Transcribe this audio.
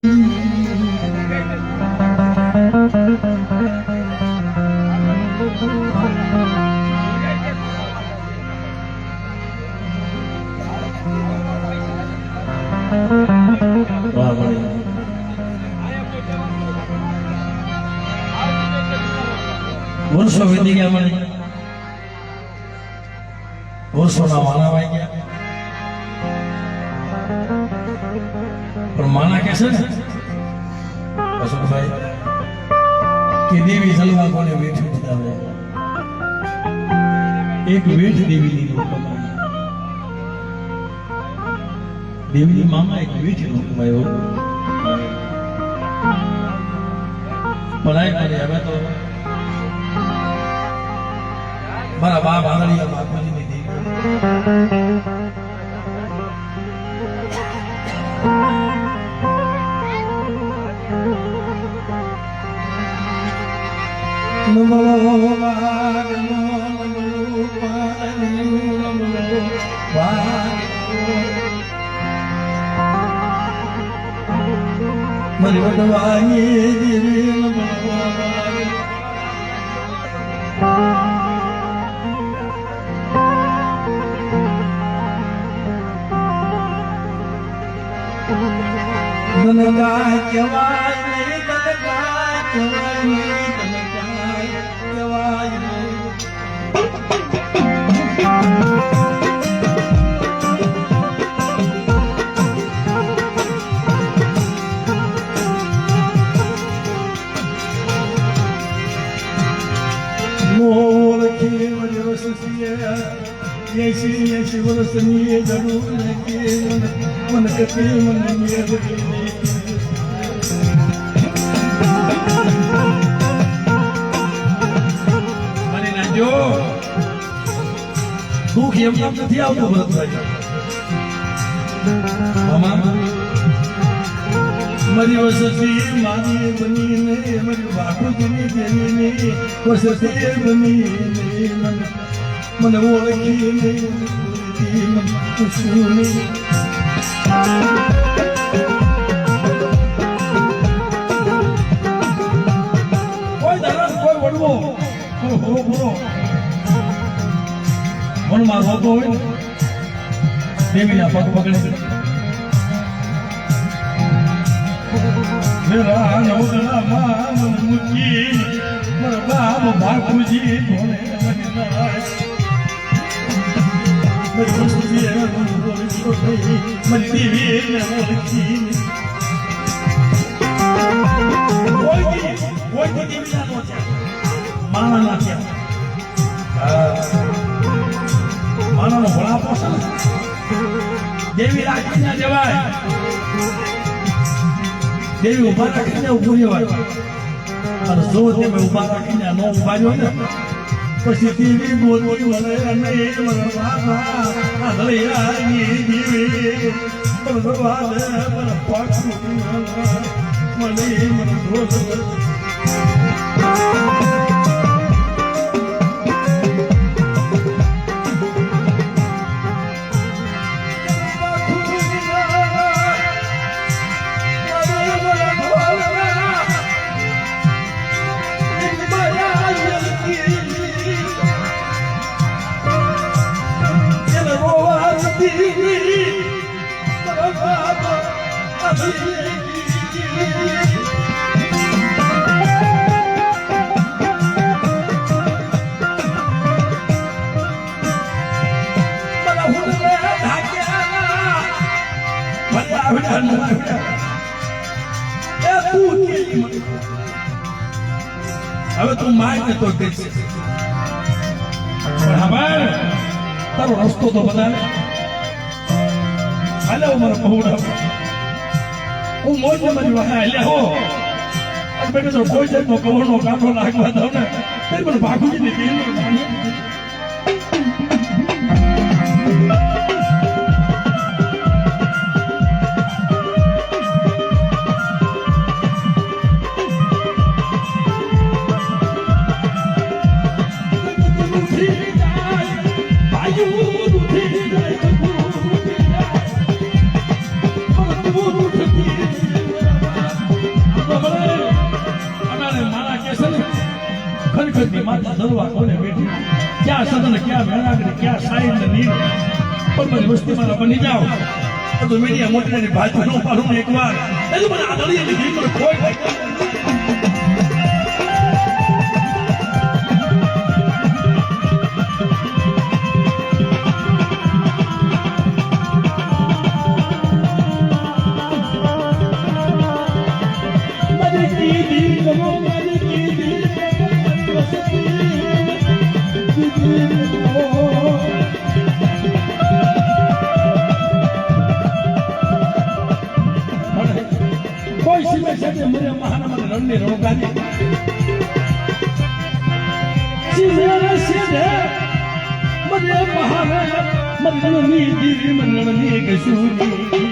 વર્ષો વીતી ગયા મને વર્ષોના માના વાઈ ગયા પણ માના કે છે ને અશોકભાઈ કે દેવી સલવા કોને વેઠી ઉતારે એક વેઠ દેવી ની દેવીની મામા એક વેઠ રૂપમાયો પડાય કરે હવે તો મારા બાપ આદરણીય બાપુજી ની દેવી નમો વાગ નમો પાલની નમો વાગ મરી વડવાઈ દેવી નમો ધનગાય કહેવાય નહીં ધનગાય કહેવાય નહીં ધનગાય કહેવાય નહીં મોળખી વર્ષીએ 80 વર્ષની જરૂર નથી મન કતી મન જો દુઃખ એમ નથી આવતું ભરતભાઈ મારી વસતી મારી બનીને મારી બાપુજીની દેવીને વસતી બનીને મને ઓળખીને કોઈ ધરસ કોઈ વડવો પૂરો પૂરો મનમાં રોતો હોય ને દેવીના પગ પકડે મેરા નવદળામાં મન મૂકી મારા બાપ બાપુજી ભોળે મારી દેવીને ઓળખી કોઈ દેવીના નો માણા ના થયા માણાનો ભોળા પોષણ દેવી રાખીને જવાય દેવી ઉભા રાખીને ઉભું રહેવાય અને જો તમે ઉભા રાખીને ન ઉભા રહ્યો ને પછી દેવી બોલવી વળે નહીં મારા બાપા આ હરિયાની દેવી ભગવાન મને પાછું મને ધોધ હવે તું માય ને તો કે છે પણ હબાર તારો રસ્તો તો બતાવે હાલે મારા પહોળા હું મોજ મારી વાહે હાલ્યા હો અને બેટો તો કોઈ જાતનો કવરનો કાંટો લાગવા દઉં ને તે મને બાપુજીની બેન સફેદની માથે દરવા કોને બેઠી ક્યાં સદન ક્યાં મેળાગડી ક્યાં સાઈડ ને નીર પણ બધી વસ્તી મારા બની જાઓ તો મીડિયા મોટી ભાજપ નો પાડું એકવાર એટલે મને આદળીની જીવ પર કોઈ मुझे महानमन रणने रोगाने सीधे सीधे मुझे महान मननी दी मननी के सूरी